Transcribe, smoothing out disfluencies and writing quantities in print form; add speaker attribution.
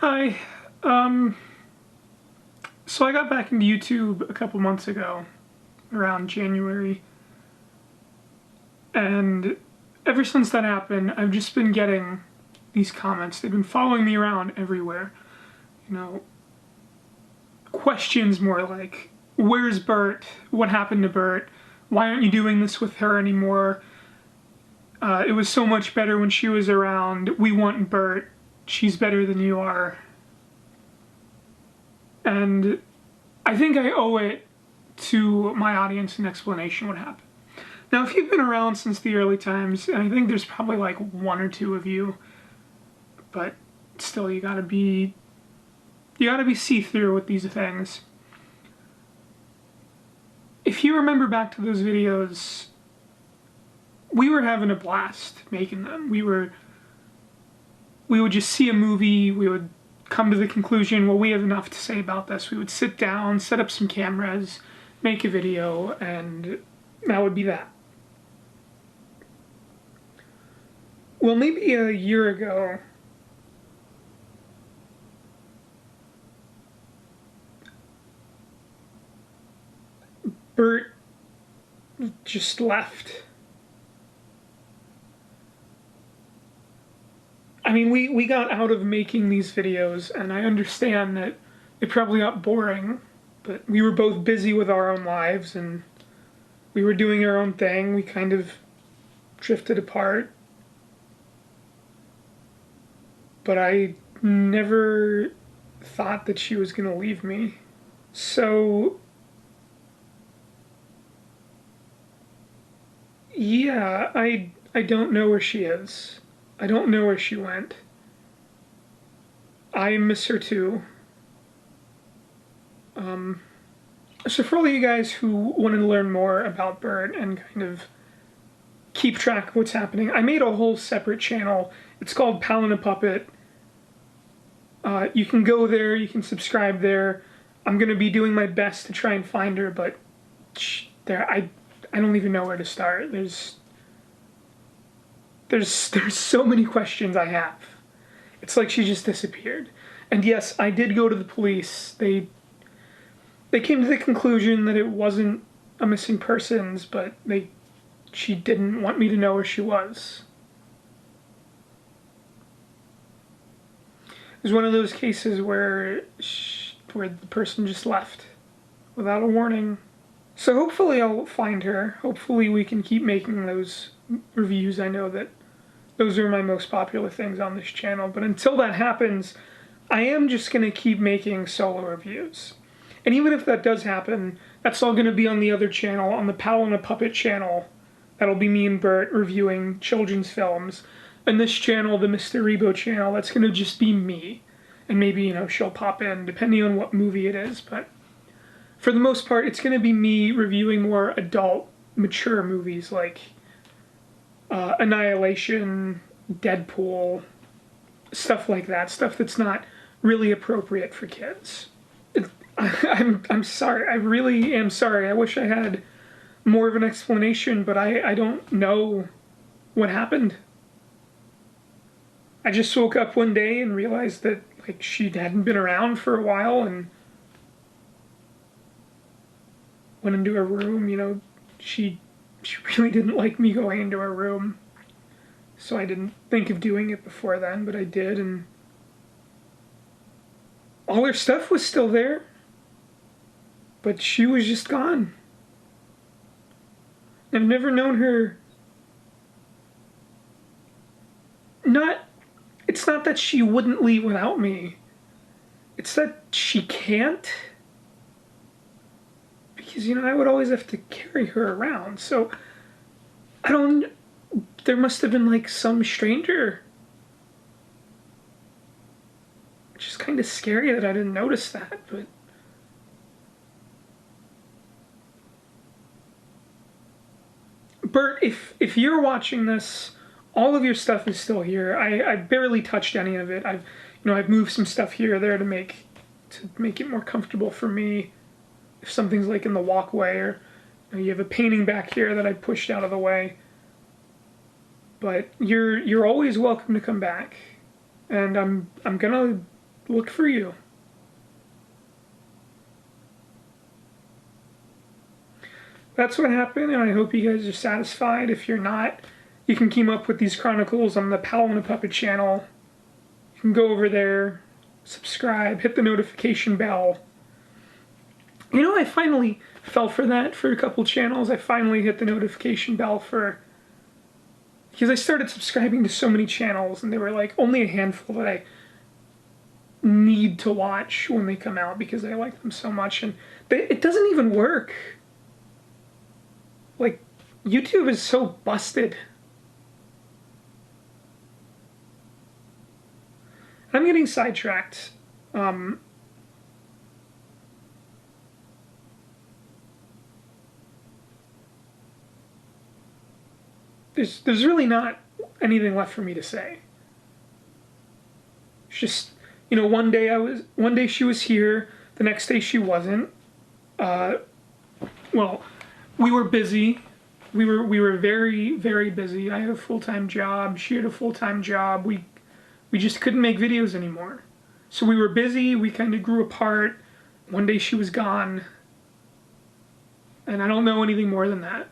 Speaker 1: Hi. Um, so I got back into YouTube a couple months ago, around January, and ever since that happened, I've just been getting these comments. They've been following me around everywhere. You know, questions more like, where's Burt? What happened to Burt? Why aren't you doing this with her anymore? It was so much better when she was around. We want Burt. She's better than you are. And I think I owe it to my audience an explanation what happened. Now, if you've been around since the early times, and I think there's probably like one or two of you, but still, you gotta be see-through with these things. If you remember back to those videos, we were having a blast making them. We would just see a movie, we would come to the conclusion, well, we have enough to say about this. We would sit down, set up some cameras, make a video, and that would be that. Well, maybe a year ago, Burt just left. I mean, we got out of making these videos, and I understand that it probably got boring, but we were both busy with our own lives, and we were doing our own thing. We kind of drifted apart. But I never thought that she was going to leave me. So, yeah, I don't know where she is. I don't know where she went. I miss her too. So for all of you guys who want to learn more about Burt and kind of keep track of what's happening, I made a whole separate channel. It's called Pal and a Puppet. You can go there, you can subscribe there. I'm going to be doing my best to try and find her, but I don't even know where to start. There's so many questions I have. It's like she just disappeared. And yes, I did go to the police. They came to the conclusion that it wasn't a missing persons, but she didn't want me to know where she was. It was one of those cases where the person just left without a warning. So hopefully I'll find her. Hopefully we can keep making those reviews. I know that those are my most popular things on this channel. But until that happens, I am just going to keep making solo reviews. And even if that does happen, that's all going to be on the other channel, on the Pal and a Puppet channel. That'll be me and Burt reviewing children's films. And this channel, the Mr. Rebo channel, that's going to just be me. And maybe, she'll pop in, depending on what movie it is. But for the most part, it's going to be me reviewing more adult, mature movies like Annihilation, Deadpool, stuff like that. Stuff that's not really appropriate for kids. I'm sorry. I really am sorry. I wish I had more of an explanation, but I don't know what happened. I just woke up one day and realized that she hadn't been around for a while, and went into her room. She really didn't like me going into her room, so I didn't think of doing it before then, but I did, and all her stuff was still there, but she was just gone. I've never known her. It's not that she wouldn't leave without me. It's that she can't. Because, I would always have to carry her around. So, there must have been some stranger. Which is kind of scary that I didn't notice that, but. Burt, if you're watching this, all of your stuff is still here. I barely touched any of it. I've moved some stuff here or there to make it more comfortable for me. If something's in the walkway, or you have a painting back here that I pushed out of the way. But you're always welcome to come back, and I'm gonna look for you. That's what happened, and I hope you guys are satisfied. If you're not, you can keep up with these chronicles on the Pal and a Puppet channel. You can go over there, subscribe, hit the notification bell. You know, I finally fell for that for a couple channels. I finally hit the notification bell because I started subscribing to so many channels, and they were like only a handful that I need to watch when they come out because I like them so much, and it doesn't even work. Like, YouTube is so busted. I'm getting sidetracked. There's really not anything left for me to say. It's just, you know, one day she was here, the next day she wasn't. Well, we were busy. We were very, very busy. I had a full-time job. She had a full-time job. We just couldn't make videos anymore. So we were busy. We kind of grew apart. One day she was gone. And I don't know anything more than that.